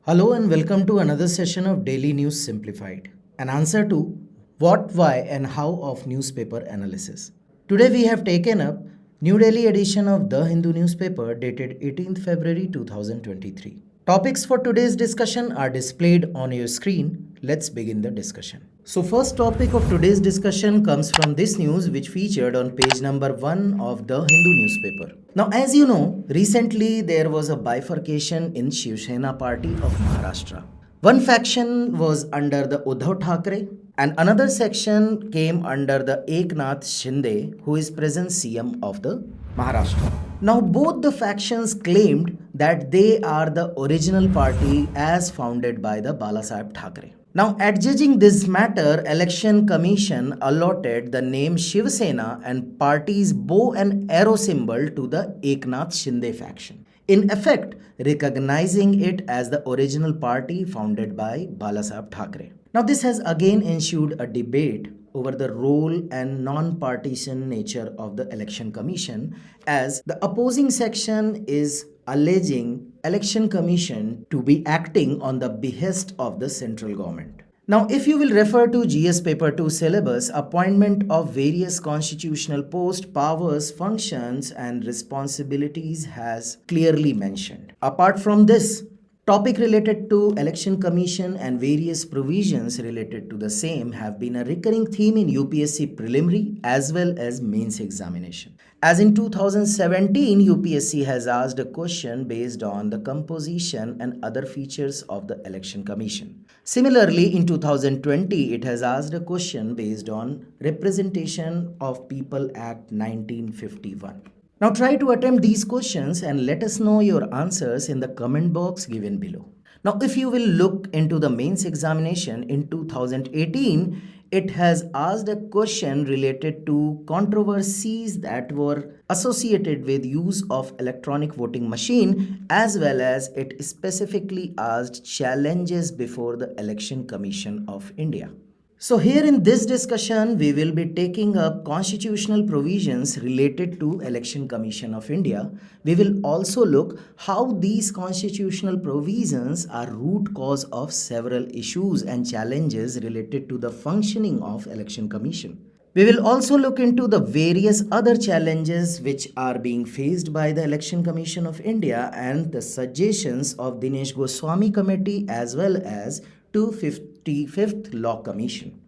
Hello and welcome to another session of Daily News Simplified, an answer to what, why, and how of newspaper analysis. Today we have taken up New Delhi edition of The Hindu newspaper dated 18th February 2023. Topics for today's discussion are displayed on your screen. Let's begin the discussion. So first topic of today's discussion comes from this news which featured on page number 1 of the Hindu newspaper. Now as you know, recently there was a bifurcation in Shiv Sena party of Maharashtra. One faction was under the Uddhav Thackeray and another section came under the Eknath Shinde, who is present CM of the Maharashtra. Now both the factions claimed that they are the original party as founded by the Balasaheb Thackeray. Now, adjudging this matter, Election Commission allotted the name Shiv Sena and party's bow and arrow symbol to the Eknath Shinde faction, in effect recognizing it as the original party founded by Balasaheb Thackeray. Now, this has again ensued a debate over the role and non-partisan nature of the Election Commission, as the opposing section is alleging Election Commission to be acting on the behest of the central government. Now, if you will refer to GS Paper 2 syllabus, appointment of various constitutional posts, powers, functions and responsibilities has clearly mentioned. Apart from this, topic related to Election Commission and various provisions related to the same have been a recurring theme in UPSC preliminary as well as mains examination. As in 2017, UPSC has asked a question based on the composition and other features of the Election Commission. Similarly, in 2020, it has asked a question based on Representation of People Act 1951. Now try to attempt these questions and let us know your answers in the comment box given below. Now if you will look into the mains examination in 2018, it has asked a question related to controversies that were associated with use of electronic voting machine, as well as it specifically asked challenges before the Election Commission of India. So here in this discussion, we will be taking up constitutional provisions related to Election Commission of India. We will also look how these constitutional provisions are root cause of several issues and challenges related to the functioning of Election Commission. We will also look into the various other challenges which are being faced by the Election Commission of India and the suggestions of Dinesh Goswami Committee as well as 255th Law Commission.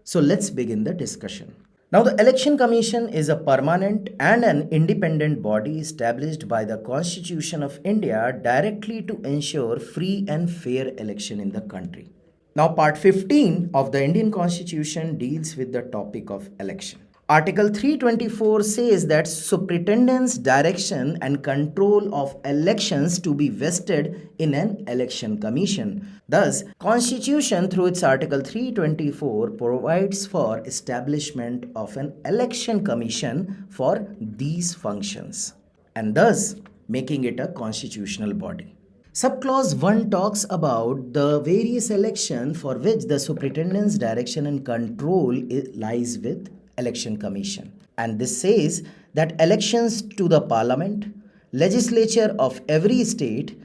So let's begin the discussion. Now the Election Commission is a permanent and an independent body established by the Constitution of India directly to ensure free and fair election in the country. Now part 15 of the Indian Constitution deals with the topic of election. Article 324 says that superintendent's direction and control of elections to be vested in an election commission. Thus, Constitution through its Article 324 provides for establishment of an election commission for these functions and thus making it a constitutional body. Subclause 1 talks about the various elections for which the superintendent's direction and control lies with Election Commission, and this says that elections to the Parliament, legislature of every state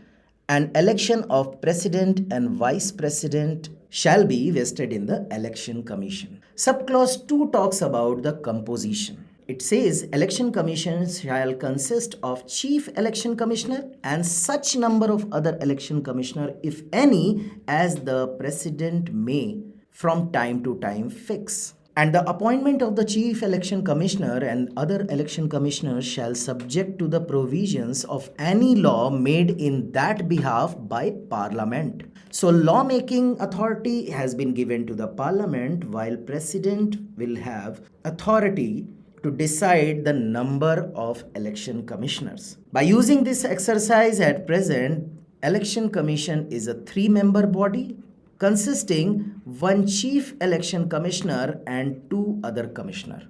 and election of President and Vice President shall be vested in the Election Commission. Subclause 2 talks about the composition. It says Election Commission shall consist of Chief Election Commissioner and such number of other Election Commissioner, if any, as the President may from time to time fix. And the appointment of the Chief Election Commissioner and other Election Commissioners shall subject to the provisions of any law made in that behalf by Parliament. So lawmaking authority has been given to the Parliament, while President will have authority to decide the number of election commissioners. By using this exercise at present, Election Commission is a 3-member body consisting one Chief Election Commissioner and 2 other commissioner.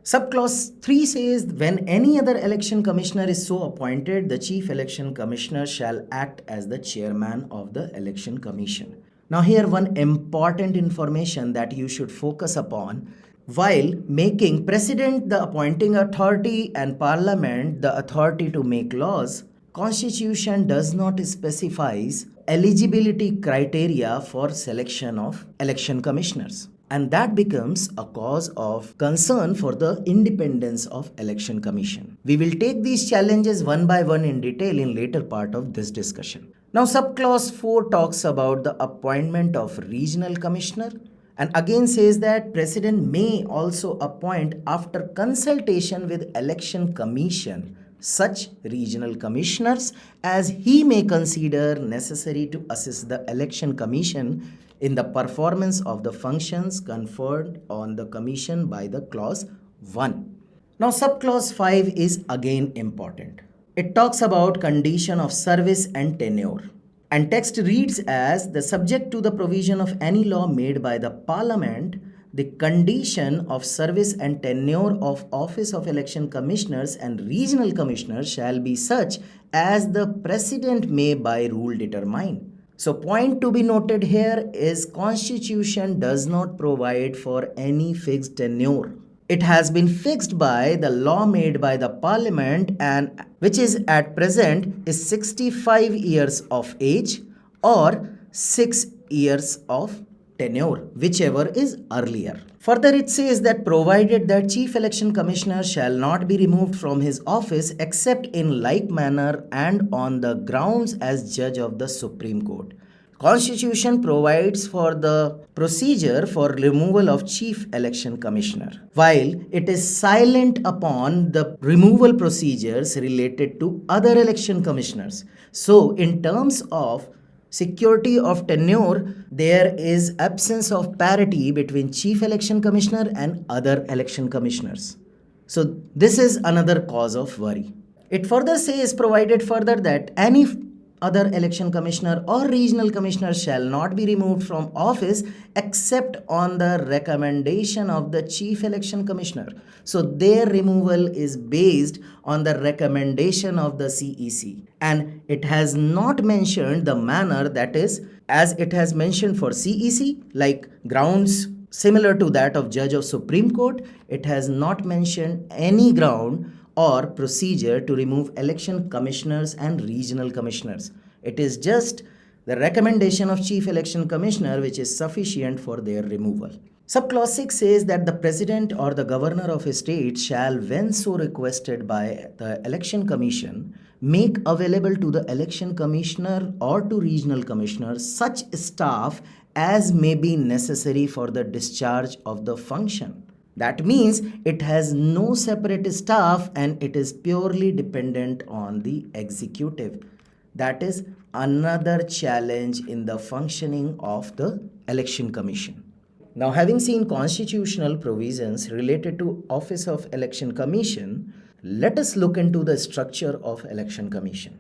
Subclause 3 says when any other election commissioner is so appointed, the Chief Election Commissioner shall act as the chairman of the Election Commission. Now here one important information that you should focus upon. While making President the appointing authority and Parliament the authority to make laws, Constitution does not specify eligibility criteria for selection of election commissioners. And that becomes a cause of concern for the independence of election commission. We will take these challenges one by one in detail in later part of this discussion. Now subclause 4 talks about the appointment of regional commissioner and again says that president may also appoint after consultation with election commission such regional commissioners as he may consider necessary to assist the election commission in the performance of the functions conferred on the commission by the clause 1. Now subclause 5 is again important. It talks about condition of service and tenure. And text reads as the subject to the provision of any law made by the parliament, the condition of service and tenure of office of election commissioners and regional commissioners shall be such as the president may by rule determine. So point to be noted here is Constitution does not provide for any fixed tenure. It has been fixed by the law made by the parliament and which is at present is 65 years of age or 6 years of tenure, whichever is earlier. Further, it says that provided that Chief Election Commissioner shall not be removed from his office except in like manner and on the grounds as judge of the Supreme Court. Constitution provides for the procedure for removal of Chief Election Commissioner, while it is silent upon the removal procedures related to other election commissioners. So, in terms of security of tenure, there is absence of parity between Chief Election Commissioner and other election commissioners. So this is another cause of worry. It further says provided further that any other election commissioner or regional commissioner shall not be removed from office except on the recommendation of the Chief Election Commissioner. So their removal is based on the recommendation of the CEC, and it has not mentioned the manner, that is, as it has mentioned for CEC, like grounds similar to that of Judge of Supreme Court. It has not mentioned any ground or procedure to remove election commissioners and regional commissioners. It is just the recommendation of Chief Election Commissioner which is sufficient for their removal. Subclause 6 says that the president or the governor of a state shall, when so requested by the election commission, make available to the election commissioner or to regional commissioners such staff as may be necessary for the discharge of the function. That means it has no separate staff and it is purely dependent on the executive. That is another challenge in the functioning of the election commission. Now, having seen constitutional provisions related to Office of Election Commission, let us look into the structure of Election Commission.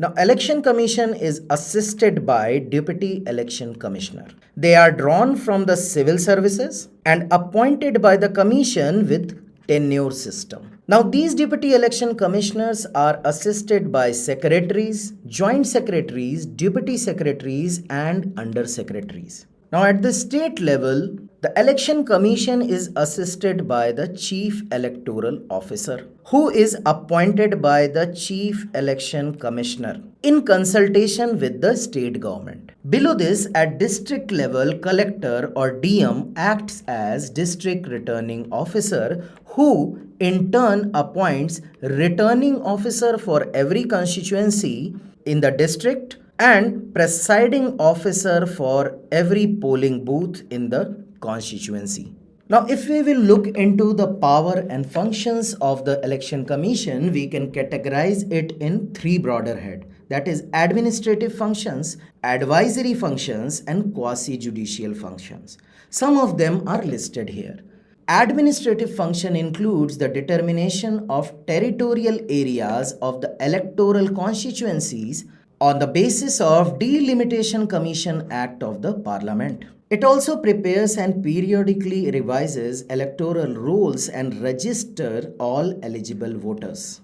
Now, Election Commission is assisted by Deputy Election Commissioner. They are drawn from the civil services and appointed by the Commission with tenure system. Now, these Deputy Election Commissioners are assisted by secretaries, joint secretaries, deputy secretaries, and under secretaries. Now, at the state level, the Election Commission is assisted by the Chief Electoral Officer, who is appointed by the Chief Election Commissioner in consultation with the state government. Below this, at district level, Collector or DM acts as District Returning Officer, who in turn appoints Returning Officer for every constituency in the district and Presiding Officer for every polling booth in the constituency. Now, if we will look into the power and functions of the Election Commission, we can categorize it in three broader heads. That is administrative functions, advisory functions, and quasi-judicial functions. Some of them are listed here. Administrative function includes the determination of territorial areas of the electoral constituencies on the basis of Delimitation Commission Act of the Parliament. It also prepares and periodically revises electoral rolls and register all eligible voters.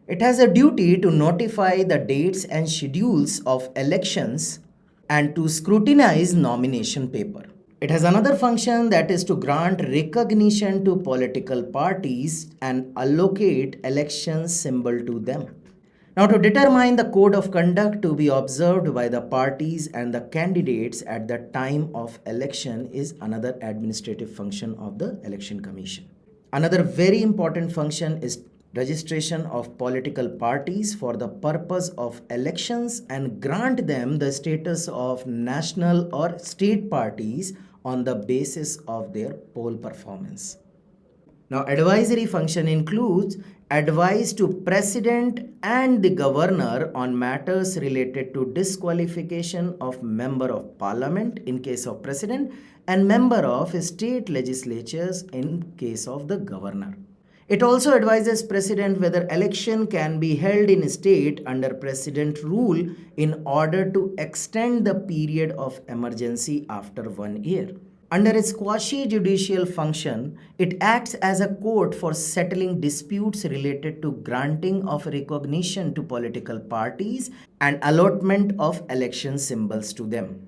It has a duty to notify the dates and schedules of elections and to scrutinize nomination paper. It has another function, that is to grant recognition to political parties and allocate election symbol to them. Now, to determine the code of conduct to be observed by the parties and the candidates at the time of election is another administrative function of the Election Commission. Another very important function is registration of political parties for the purpose of elections and grant them the status of national or state parties on the basis of their poll performance. Now, advisory function includes advice to President and the Governor on matters related to disqualification of Member of Parliament in case of President and Member of state legislatures in case of the Governor. It also advises President whether election can be held in state under President rule in order to extend the period of emergency after 1 year. Under its quasi-judicial function, it acts as a court for settling disputes related to granting of recognition to political parties and allotment of election symbols to them.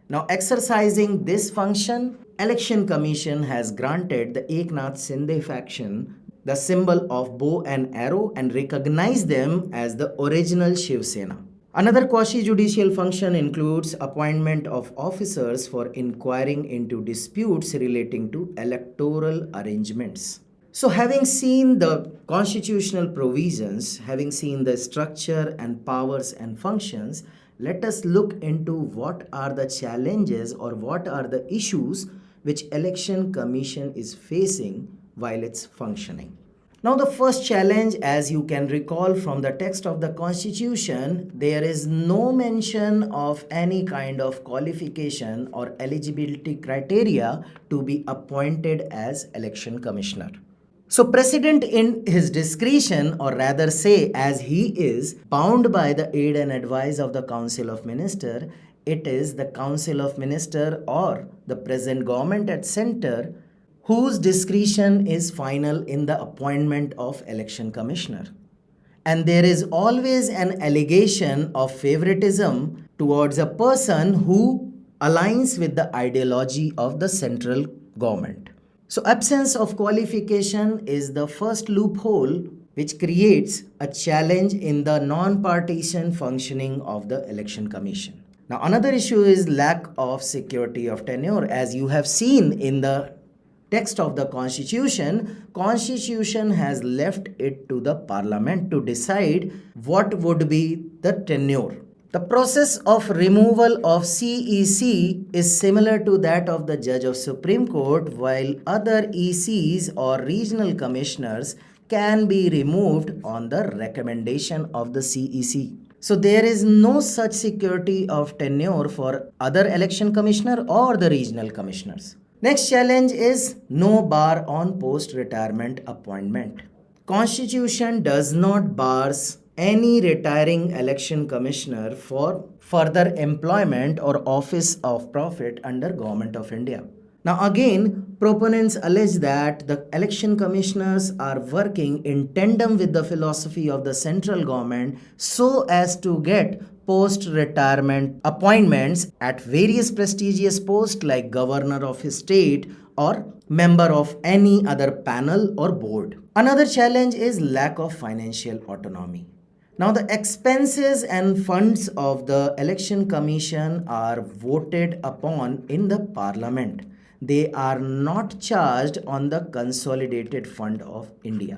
Now, exercising this function, Election Commission has granted the Eknath Shinde faction the symbol of bow and arrow and recognized them as the original Shiv Sena. Another quasi-judicial function includes appointment of officers for inquiring into disputes relating to electoral arrangements. So, having seen the constitutional provisions, having seen the structure and powers and functions, let us look into what are the challenges or what are the issues which Election Commission is facing while it's functioning. Now, the first challenge, as you can recall from the text of the Constitution, there is no mention of any kind of qualification or eligibility criteria to be appointed as election commissioner. So, President in his discretion, or rather say as he is bound by the aid and advice of the Council of Ministers, it is the Council of Ministers or the present government at center whose discretion is final in the appointment of election commissioner. And there is always an allegation of favoritism towards a person who aligns with the ideology of the central government. So, absence of qualification is the first loophole which creates a challenge in the non-partisan functioning of the Election Commission. Now, another issue is lack of security of tenure. As you have seen in the text of the Constitution has left it to the Parliament to decide what would be the tenure. The process of removal of CEC is similar to that of the Judge of Supreme Court, while other ECs or regional commissioners can be removed on the recommendation of the CEC. So there is no such security of tenure for other election commissioner or the regional commissioners. Next challenge is no bar on post-retirement appointment. Constitution does not bars any retiring election commissioner for further employment or office of profit under Government of India. Now again, proponents allege that the election commissioners are working in tandem with the philosophy of the central government so as to get post-retirement appointments at various prestigious posts like governor of a state or member of any other panel or board. Another challenge is lack of financial autonomy. Now, the expenses and funds of the Election Commission are voted upon in the Parliament. They are not charged on the Consolidated Fund of India.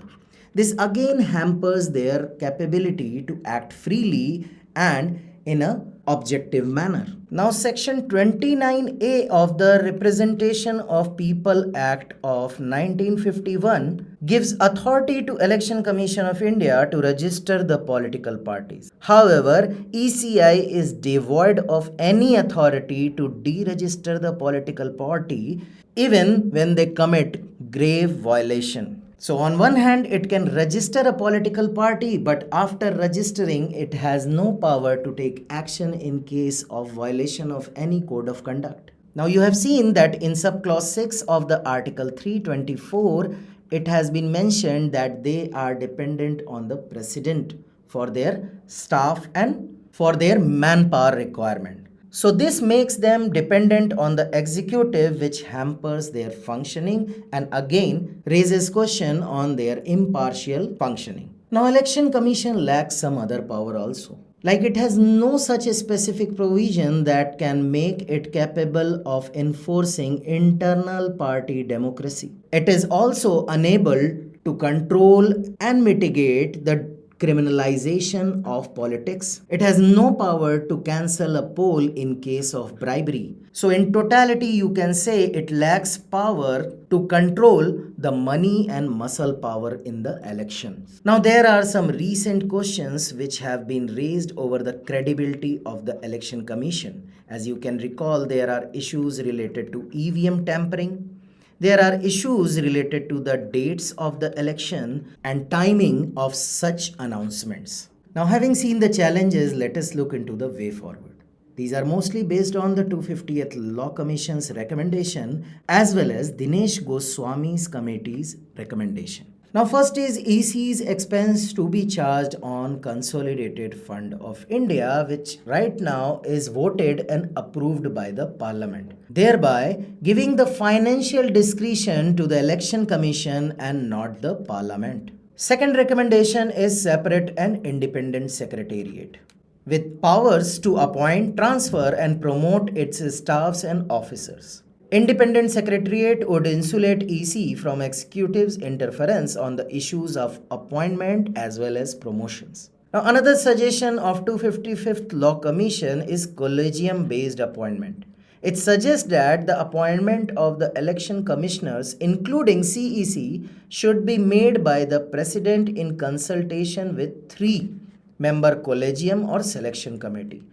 This again hampers their capability to act freely and in an objective manner. Now, Section 29A of the Representation of People Act of 1951 gives authority to Election Commission of India to register the political parties. However, ECI is devoid of any authority to deregister the political party even when they commit grave violation. So on one hand, it can register a political party, but after registering, it has no power to take action in case of violation of any code of conduct. Now you have seen that in subclause 6 of the Article 324, it has been mentioned that they are dependent on the President for their staff and for their manpower requirement. So this makes them dependent on the executive, which hampers their functioning and again raises question on their impartial functioning. Now, Election Commission lacks some other power also. Like it has no such a specific provision that can make it capable of enforcing internal party democracy. It is also unable to control and mitigate the criminalization of politics. It has no power to cancel a poll in case of bribery. So, in totality, you can say it lacks power to control the money and muscle power in the election. Now, there are some recent questions which have been raised over the credibility of the Election Commission. As you can recall, there are issues related to EVM tampering. There are issues related to the dates of the election and timing of such announcements. Now, having seen the challenges, let us look into the way forward. These are mostly based on the 250th Law Commission's recommendation as well as Dinesh Goswami's committee's recommendation. Now, first is EC's expense to be charged on Consolidated Fund of India, which right now is voted and approved by the Parliament, thereby giving the financial discretion to the Election Commission and not the Parliament. Second recommendation is separate and independent secretariat with powers to appoint, transfer, and promote its staffs and officers. Independent Secretariat would insulate EC from executive's interference on the issues of appointment as well as promotions. Now, another suggestion of 255th Law Commission is collegium-based appointment. It suggests that the appointment of the election commissioners, including CEC, should be made by the President in consultation with three-member collegium or selection committee,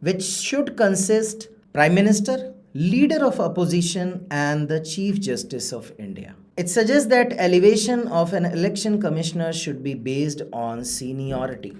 which should consist Prime Minister, Leader of Opposition and the Chief Justice of India. It suggests that elevation of an election commissioner should be based on seniority,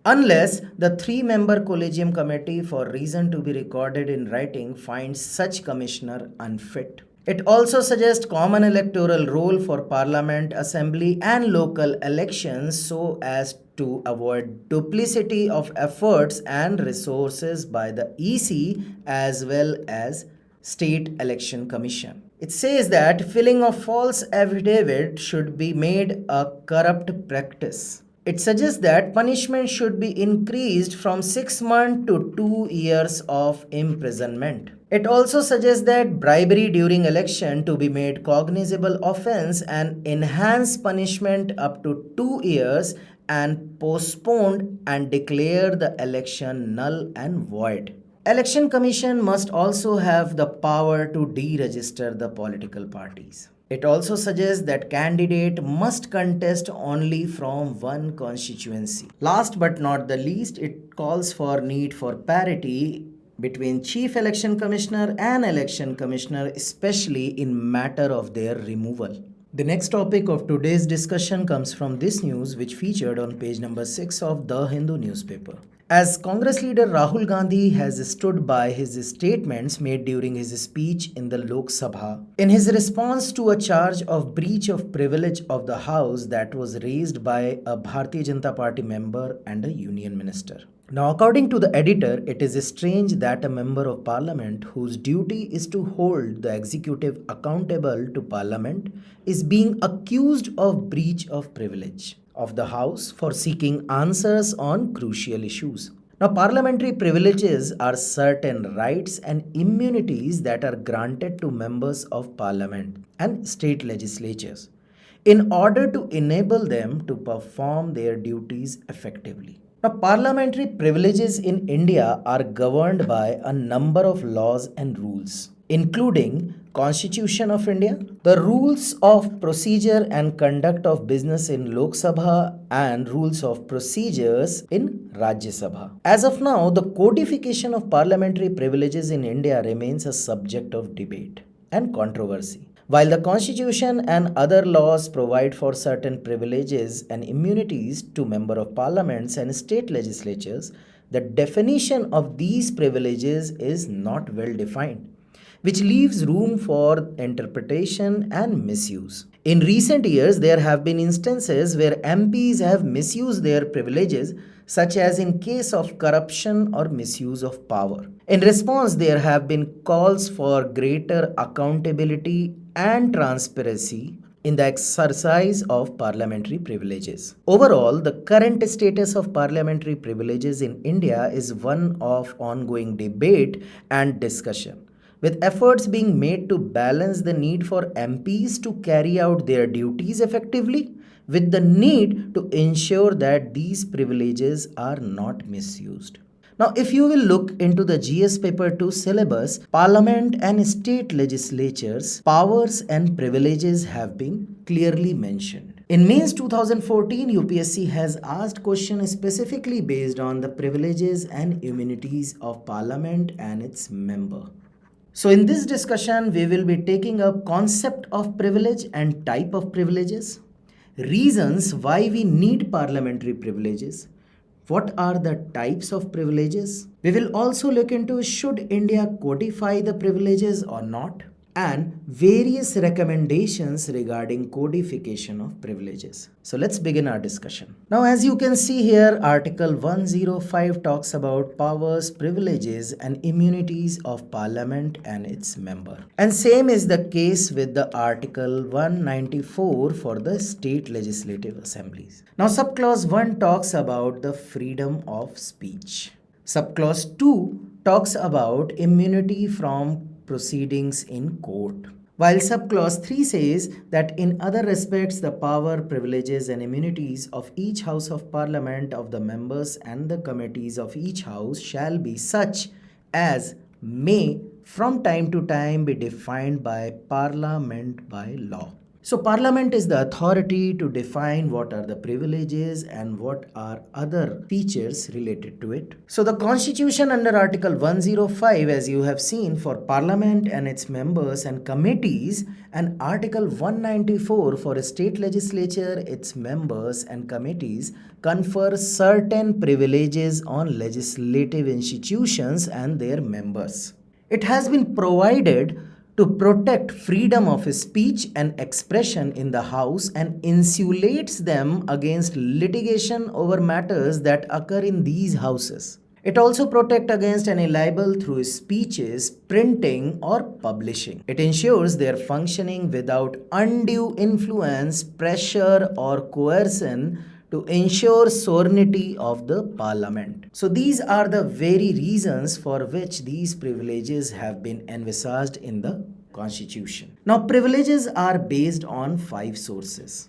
unless the three-member collegium committee, for reason to be recorded in writing, finds such commissioner unfit. It also suggests common electoral roll for parliament, assembly and local elections so as to avoid duplicity of efforts and resources by the EC as well as State Election Commission. It says that filling of false affidavit should be made a corrupt practice. It suggests that punishment should be increased from 6 months to 2 years of imprisonment. It also suggests that bribery during election to be made cognizable offense and enhance punishment up to 2 years and postponed and declare the election null and void. Election Commission must also have the power to deregister the political parties. It also suggests that candidate must contest only from one constituency. Last but not the least, it calls for need for parity between Chief Election Commissioner and Election Commissioner, especially in matter of their removal. The next topic of today's discussion comes from this news which featured on page number 6 of The Hindu newspaper. As Congress leader Rahul Gandhi has stood by his statements made during his speech in the Lok Sabha in his response to a charge of breach of privilege of the House that was raised by a Bharatiya Janata Party member and a union minister. Now, according to the editor, it is strange that a member of parliament whose duty is to hold the executive accountable to parliament is being accused of breach of privilege of the House for seeking answers on crucial issues. Now, parliamentary privileges are certain rights and immunities that are granted to members of parliament and state legislatures in order to enable them to perform their duties effectively. Now, parliamentary privileges in India are governed by a number of laws and rules, including Constitution of India, the rules of procedure and conduct of business in Lok Sabha and rules of procedures in Rajya Sabha. As of now, the codification of parliamentary privileges in India remains a subject of debate and controversy. While the Constitution and other laws provide for certain privileges and immunities to members of parliaments and state legislatures, the definition of these privileges is not well defined, which leaves room for interpretation and misuse. In recent years, there have been instances where MPs have misused their privileges, such as in case of corruption or misuse of power. In response, there have been calls for greater accountability and transparency in the exercise of parliamentary privileges. Overall, the current status of parliamentary privileges in India is one of ongoing debate and discussion, with efforts being made to balance the need for MPs to carry out their duties effectively with the need to ensure that these privileges are not misused. Now, if you will look into the GS paper 2 syllabus, Parliament and state legislatures' powers and privileges have been clearly mentioned. In Mains 2014, UPSC has asked questions specifically based on the privileges and immunities of Parliament and its member. So in this discussion, we will be taking up concept of privilege and type of privileges, reasons why we need parliamentary privileges, what are the types of privileges? We will also look into should India codify the privileges or not, and various recommendations regarding codification of privileges. So let's begin our discussion. Now, as you can see here, Article 105 talks about powers, privileges and immunities of Parliament and its member. And same is the case with the Article 194 for the state legislative assemblies. Now, subclause 1 talks about the freedom of speech. Subclause 2 talks about immunity from proceedings in court. While subclause 3 says that in other respects the power, privileges and immunities of each house of parliament, of the members and the committees of each house shall be such as may from time to time be defined by parliament by law. So Parliament is the authority to define what are the privileges and what are other features related to it. So the Constitution under Article 105, as you have seen, for Parliament and its members and committees, and Article 194 for a state legislature, its members and committees, confer certain privileges on legislative institutions and their members. It has been provided to protect freedom of speech and expression in the House and insulates them against litigation over matters that occur in these houses. It also protects against any libel through speeches, printing or publishing. It ensures their functioning without undue influence, pressure or coercion to ensure sovereignty of the parliament. So these are the very reasons for which these privileges have been envisaged in the Constitution. Now, privileges are based on 5 sources.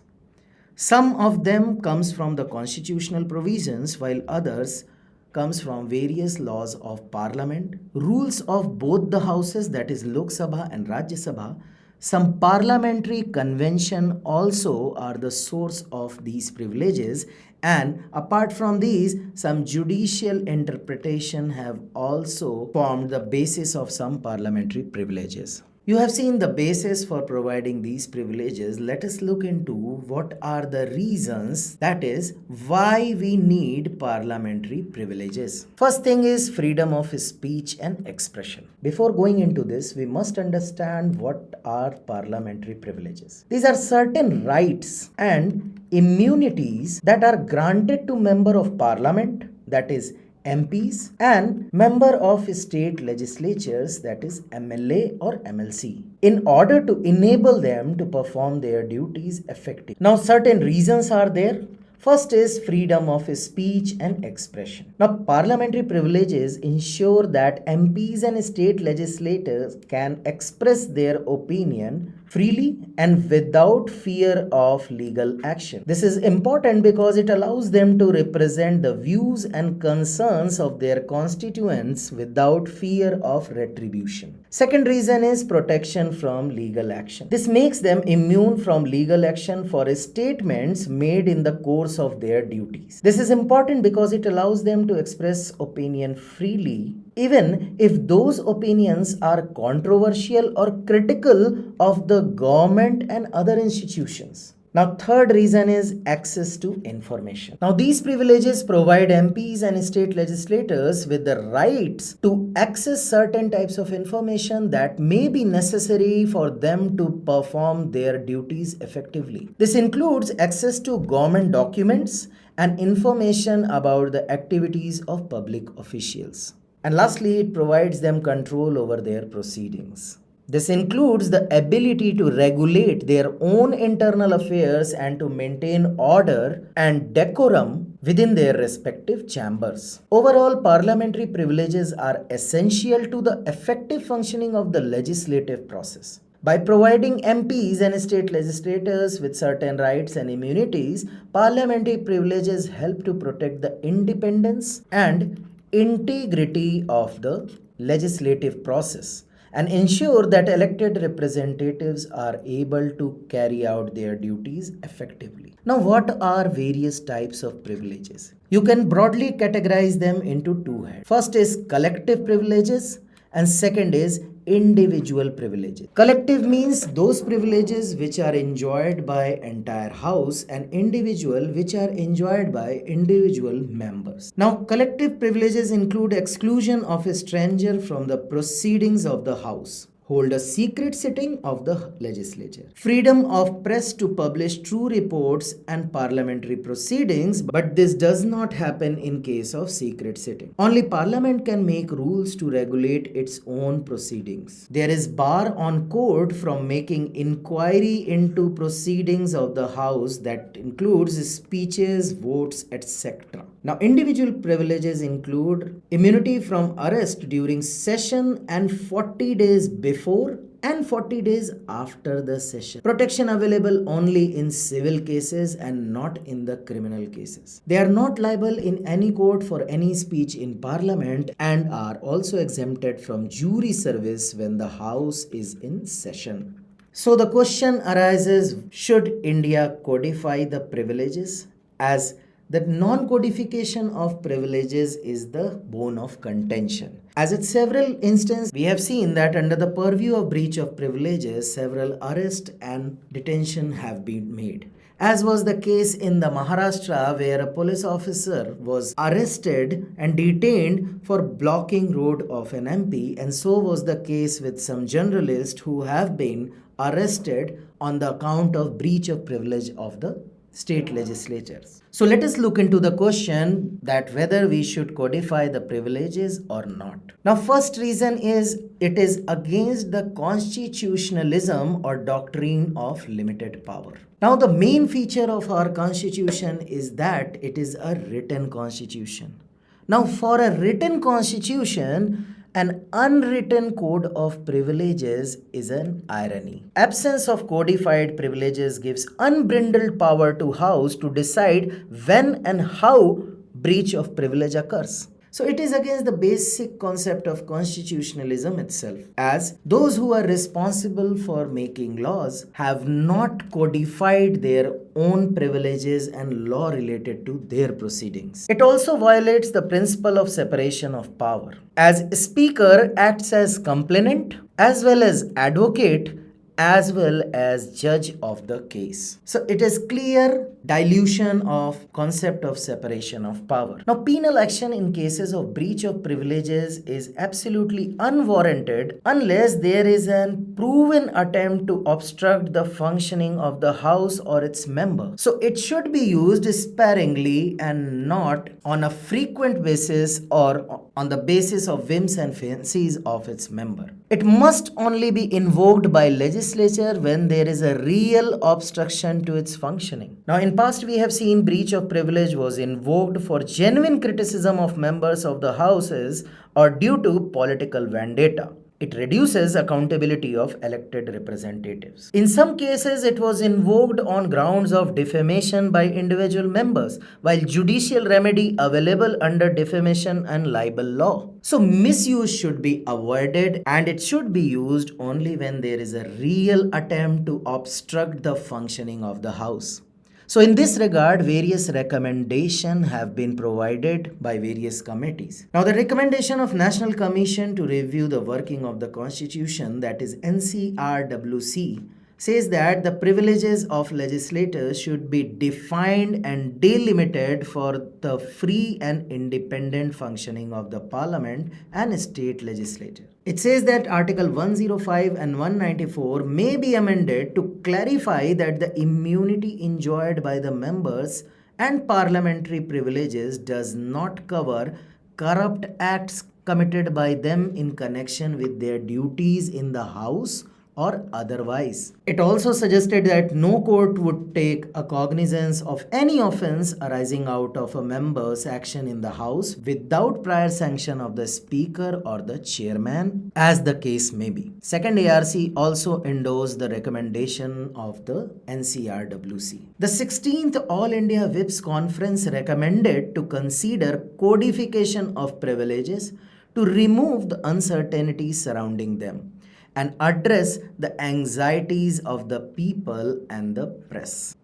Some of them comes from the constitutional provisions, while others comes from various laws of parliament, rules of both the houses, that is Lok Sabha and Rajya Sabha. Some parliamentary convention also are the source of these privileges, and apart from these, some judicial interpretation have also formed the basis of some parliamentary privileges. You have seen the basis for providing these privileges. Let us look into what are the reasons, that is, why we need parliamentary privileges. First thing is freedom of speech and expression. Before going into this, we must understand what are parliamentary privileges. These are certain rights and immunities that are granted to member of parliament, that is MPs, and member of state legislatures, that is MLA or MLC, in order to enable them to perform their duties effectively. Now, certain reasons are there. First is freedom of speech and expression. Now, parliamentary privileges ensure that MPs and state legislators can express their opinion freely and without fear of legal action. This is important because it allows them to represent the views and concerns of their constituents without fear of retribution. Second reason is protection from legal action. This makes them immune from legal action for statements made in the course of their duties. This is important because it allows them to express opinion freely, even if those opinions are controversial or critical of the government and other institutions. Now, third reason is access to information. Now, these privileges provide MPs and state legislators with the rights to access certain types of information that may be necessary for them to perform their duties effectively. This includes access to government documents and information about the activities of public officials. And lastly, it provides them control over their proceedings. This includes the ability to regulate their own internal affairs and to maintain order and decorum within their respective chambers. Overall, parliamentary privileges are essential to the effective functioning of the legislative process. By providing MPs and state legislators with certain rights and immunities, parliamentary privileges help to protect the independence and integrity of the legislative process and ensure that elected representatives are able to carry out their duties effectively. Now, what are various types of privileges? You can broadly categorize them into two heads. First is collective privileges, and second is individual privileges. Collective means those privileges which are enjoyed by entire house, and individual which are enjoyed by individual members. Now, collective privileges include exclusion of a stranger from the proceedings of the house, hold a secret sitting of the legislature, freedom of press to publish true reports and parliamentary proceedings, but this does not happen in case of secret sitting. Only parliament can make rules to regulate its own proceedings. There is bar on court from making inquiry into proceedings of the house, that includes speeches, votes, etc. Now, individual privileges include immunity from arrest during session and 40 days before and 40 days after the session. Protection available only in civil cases and not in the criminal cases. They are not liable in any court for any speech in parliament and are also exempted from jury service when the house is in session. So the question arises, should India codify the privileges? As that non-codification of privileges is the bone of contention. As at several instances, we have seen that under the purview of breach of privileges, several arrests and detention have been made. As was the case in the Maharashtra, where a police officer was arrested and detained for blocking road of an MP, and so was the case with some journalists who have been arrested on the account of breach of privilege of the state legislatures. So let us look into the question that whether we should codify the privileges or not. Now, first reason is it is against the constitutionalism or doctrine of limited power. Now, the main feature of our constitution is that it is a written constitution. Now, for a written constitution, an unwritten code of privileges is an irony. Absence of codified privileges gives unbridled power to House to decide when and how breach of privilege occurs. So it is against the basic concept of constitutionalism itself, as those who are responsible for making laws have not codified their own privileges and law related to their proceedings. It also violates the principle of separation of power, as Speaker acts as complainant as well as advocate as well as judge of the case. So it is clear dilution of concept of separation of power. Now, penal action in cases of breach of privileges is absolutely unwarranted unless there is an proven attempt to obstruct the functioning of the House or its member. So it should be used sparingly and not on a frequent basis or on the basis of whims and fancies of its member. It must only be invoked by legislature when there is a real obstruction to its functioning. Now, in past we have seen breach of privilege was invoked for genuine criticism of members of the houses or due to political vendetta. It reduces accountability of elected representatives. In some cases, it was invoked on grounds of defamation by individual members, while judicial remedy available under defamation and libel law. So misuse should be avoided and it should be used only when there is a real attempt to obstruct the functioning of the House. So in this regard, various recommendations have been provided by various committees. Now, the recommendation of National Commission to Review the Working of the Constitution, that is NCRWC, says that the privileges of legislators should be defined and delimited for the free and independent functioning of the Parliament and state legislature. It says that Article 105 and 194 may be amended to clarify that the immunity enjoyed by the members and parliamentary privileges does not cover corrupt acts committed by them in connection with their duties in the House or otherwise. It also suggested that no court would take a cognizance of any offense arising out of a member's action in the House without prior sanction of the Speaker or the Chairman, as the case may be. Second, ARC also endorsed the recommendation of the NCRWC. The 16th All India Whips Conference recommended to consider codification of privileges to remove the uncertainties surrounding them and address the anxieties of the people and the press.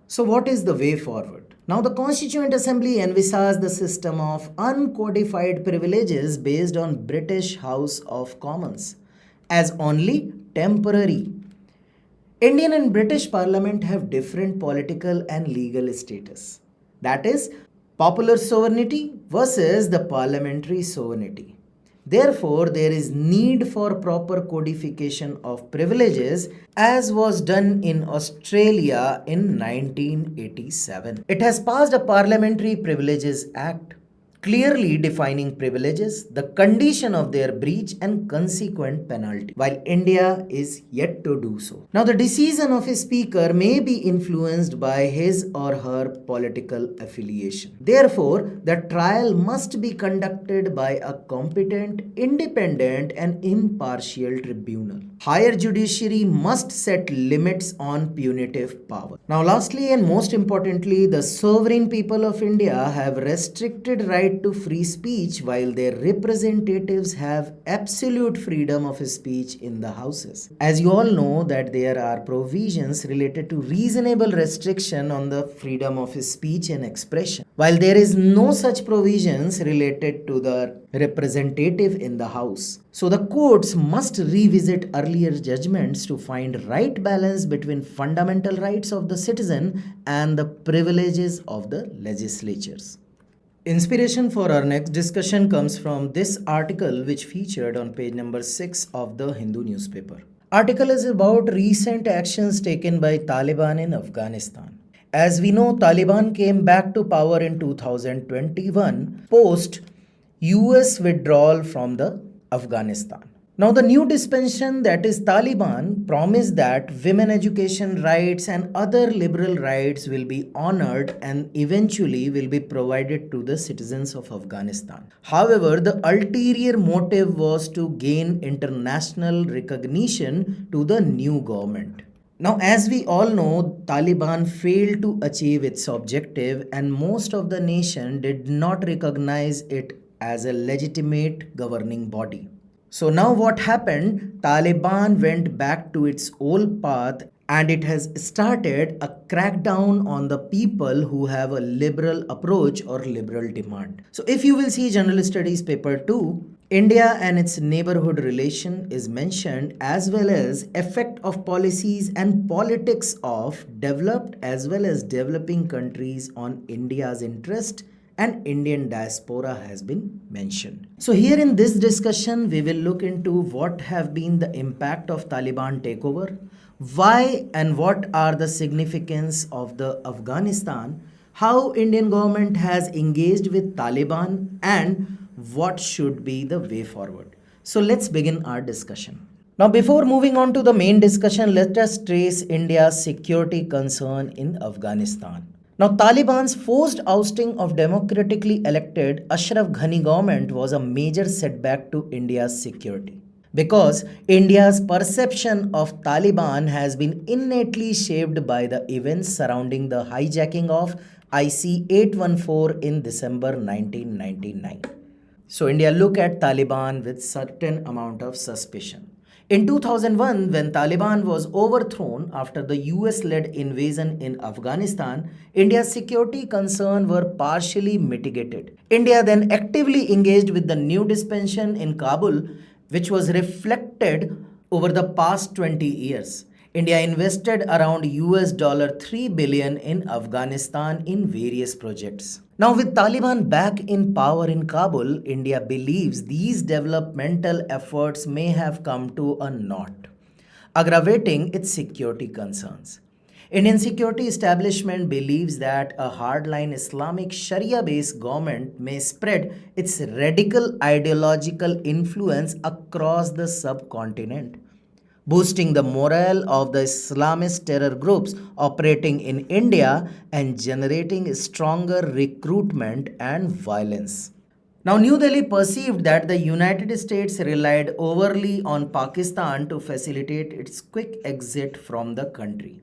So what is the way forward? Now the Constituent Assembly envisaged the system of uncodified privileges based on British House of Commons as only temporary. Indian and British Parliament have different political and legal status. That is, popular sovereignty versus the parliamentary sovereignty. Therefore, there is need for proper codification of privileges as was done in Australia in 1987. It has passed a Parliamentary Privileges Act, clearly defining privileges, the condition of their breach and consequent penalty, while India is yet to do so. Now, the decision of a speaker may be influenced by his or her political affiliation. Therefore, the trial must be conducted by a competent, independent and impartial tribunal. Higher judiciary must set limits on punitive power. Now, lastly and most importantly, the sovereign people of India have restricted right to free speech while their representatives have absolute freedom of speech in the houses. As you all know that there are provisions related to reasonable restriction on the freedom of speech and expression, while there is no such provisions related to the representative in the house. So the courts must revisit earlier judgments to find right balance between fundamental rights of the citizen and the privileges of the legislatures. Inspiration for our next discussion comes from this article which featured on page number 6 of the Hindu newspaper. Article is about recent actions taken by Taliban in Afghanistan. As we know, Taliban came back to power in 2021 post US withdrawal from the Afghanistan. Now, the new dispensation, that is Taliban, promised that women education rights and other liberal rights will be honored and eventually will be provided to the citizens of Afghanistan. However, the ulterior motive was to gain international recognition to the new government. Now, as we all know, Taliban failed to achieve its objective and most of the nation did not recognize it as a legitimate governing body. So now what happened? Taliban went back to its old path and it has started a crackdown on the people who have a liberal approach or liberal demand. So if you will see General Studies paper 2, India and its neighborhood relation is mentioned as well as effect of policies and politics of developed as well as developing countries on India's interest and Indian diaspora has been mentioned. So here in this discussion, we will look into what have been the impact of Taliban takeover, why and what are the significance of the Afghanistan, how Indian government has engaged with Taliban and what should be the way forward. So let's begin our discussion. Now before moving on to the main discussion, let us trace India's security concern in Afghanistan. Now, Taliban's forced ousting of democratically elected Ashraf Ghani government was a major setback to India's security because India's perception of Taliban has been innately shaped by the events surrounding the hijacking of IC-814 in December 1999. So, India look at Taliban with certain amount of suspicion. In 2001, when Taliban was overthrown after the US-led invasion in Afghanistan, India's security concerns were partially mitigated. India then actively engaged with the new dispensation in Kabul, which was reflected over the past 20 years. India invested around $3 billion in Afghanistan in various projects. Now, with Taliban back in power in Kabul, India believes these developmental efforts may have come to a naught, aggravating its security concerns. Indian security establishment believes that a hardline Islamic Sharia-based government may spread its radical ideological influence across the subcontinent, boosting the morale of the Islamist terror groups operating in India and generating stronger recruitment and violence. Now, New Delhi perceived that the United States relied overly on Pakistan to facilitate its quick exit from the country.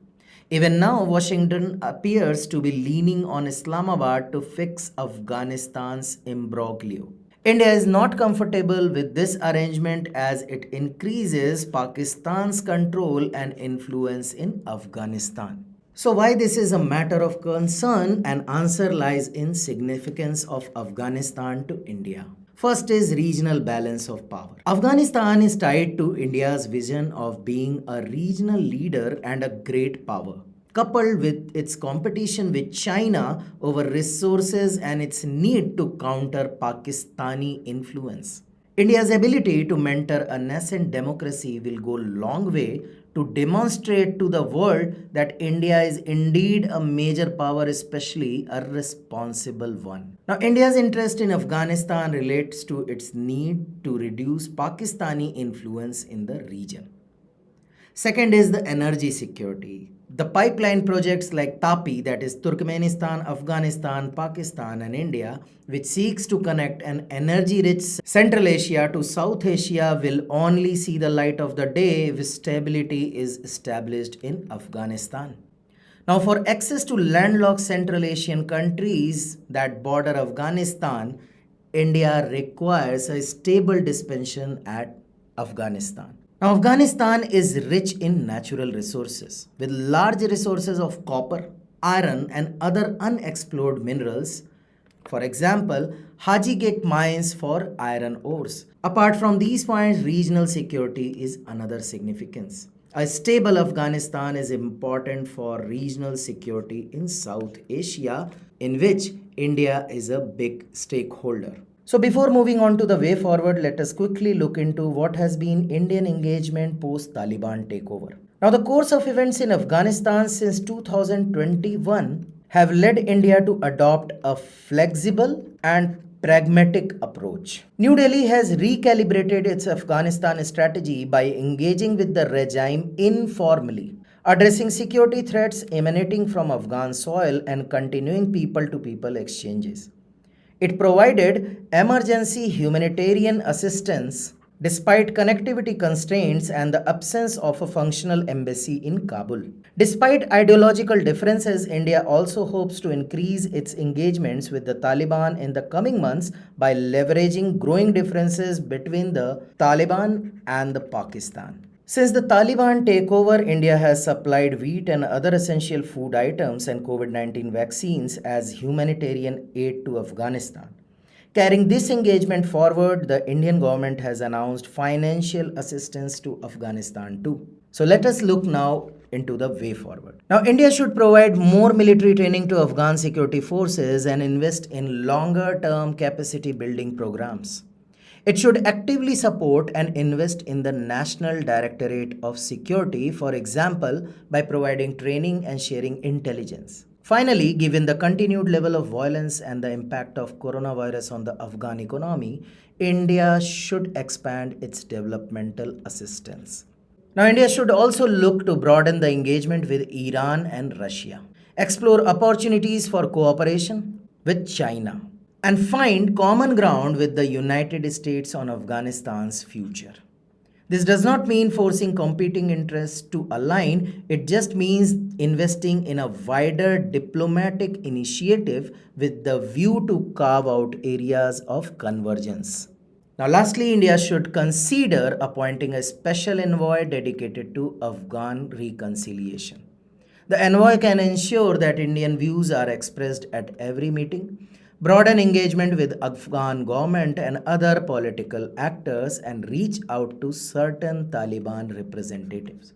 Even now, Washington appears to be leaning on Islamabad to fix Afghanistan's imbroglio. India is not comfortable with this arrangement as it increases Pakistan's control and influence in Afghanistan. So why this is a matter of concern? An answer lies in significance of Afghanistan to India. First is regional balance of power. Afghanistan is tied to India's vision of being a regional leader and a great power, coupled with its competition with China over resources and its need to counter Pakistani influence. India's ability to mentor a nascent democracy will go a long way to demonstrate to the world that India is indeed a major power, especially a responsible one. Now, India's interest in Afghanistan relates to its need to reduce Pakistani influence in the region. Second is the energy security. The pipeline projects like TAPI, that is Turkmenistan, Afghanistan, Pakistan, and India, which seeks to connect an energy rich Central Asia to South Asia, will only see the light of the day if stability is established in Afghanistan. Now, for access to landlocked Central Asian countries that border Afghanistan, India requires a stable dispensation at Afghanistan. Now, Afghanistan is rich in natural resources with large resources of copper, iron, and other unexplored minerals. For example, Haji Gate mines for iron ores. Apart from these points, regional security is another significance. A stable Afghanistan is important for regional security in South Asia, in which India is a big stakeholder. So before moving on to the way forward, let us quickly look into what has been Indian engagement post-Taliban takeover. Now, the course of events in Afghanistan since 2021 have led India to adopt a flexible and pragmatic approach. New Delhi has recalibrated its Afghanistan strategy by engaging with the regime informally, addressing security threats emanating from Afghan soil and continuing people-to-people exchanges. It provided emergency humanitarian assistance despite connectivity constraints and the absence of a functional embassy in Kabul. Despite ideological differences, India also hopes to increase its engagements with the Taliban in the coming months by leveraging growing differences between the Taliban and the Pakistan. Since the Taliban takeover, India has supplied wheat and other essential food items and COVID-19 vaccines as humanitarian aid to Afghanistan. Carrying this engagement forward, the Indian government has announced financial assistance to Afghanistan too. So let us look now into the way forward. Now, India should provide more military training to Afghan security forces and invest in longer-term capacity building programs. It should actively support and invest in the National Directorate of Security, for example, by providing training and sharing intelligence. Finally, given the continued level of violence and the impact of coronavirus on the Afghan economy, India should expand its developmental assistance. Now, India should also look to broaden the engagement with Iran and Russia, explore opportunities for cooperation with China, and find common ground with the United States on Afghanistan's future. This does not mean forcing competing interests to align, it just means investing in a wider diplomatic initiative with the view to carve out areas of convergence. Now, lastly, India should consider appointing a special envoy dedicated to Afghan reconciliation. The envoy can ensure that Indian views are expressed at every meeting, broaden engagement with Afghan government and other political actors, and reach out to certain Taliban representatives.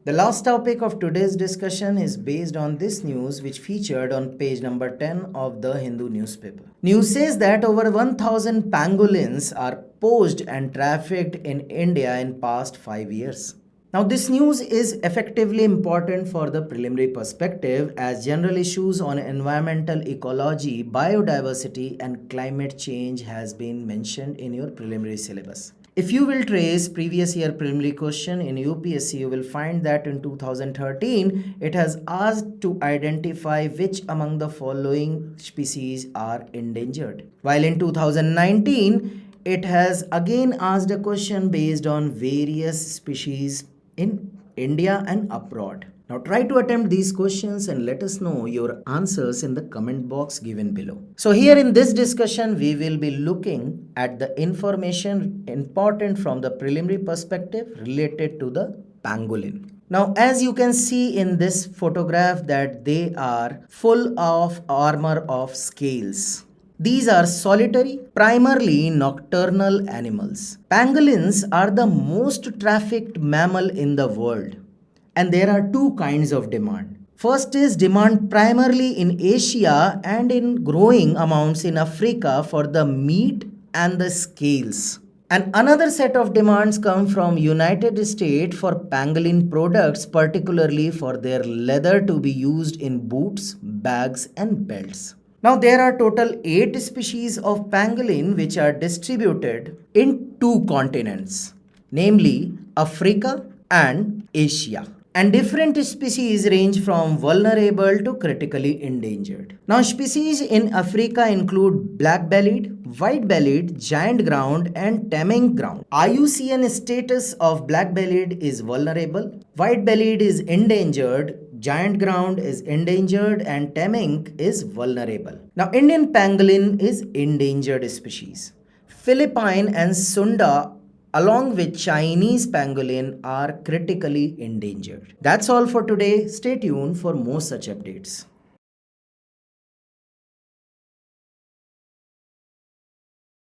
The last topic of today's discussion is based on this news which featured on page number 10 of the Hindu newspaper. News says that over 1000 pangolins are poached and trafficked in India in past 5 years. Now, this news is effectively important for the preliminary perspective as general issues on environmental ecology, biodiversity, and climate change has been mentioned in your preliminary syllabus. If you will trace previous year preliminary question in UPSC, you will find that in 2013, it has asked to identify which among the following species are endangered. While in 2019, it has again asked a question based on various species in India and abroad. Now try to attempt these questions and let us know your answers in the comment box given below. So here in this discussion, we will be looking at the information important from the preliminary perspective related to the pangolin. Now as you can see in this photograph that they are full of armor of scales. These are solitary, primarily nocturnal animals. Pangolins are the most trafficked mammal in the world, and there are two kinds of demand. First is demand primarily in Asia and in growing amounts in Africa for the meat and the scales. And another set of demands come from United States for pangolin products, particularly for their leather to be used in boots, bags and belts. Now there are total 8 species of pangolin which are distributed in 2 continents, namely Africa and Asia. And different species range from vulnerable to critically endangered. Now species in Africa include black-bellied, white-bellied, giant ground and taming ground. IUCN status of black-bellied is vulnerable, white-bellied is endangered, giant ground is endangered and taming is vulnerable. Now Indian pangolin is endangered species. Philippine and Sunda along with Chinese pangolin are critically endangered. That's all for today. Stay tuned for more such updates.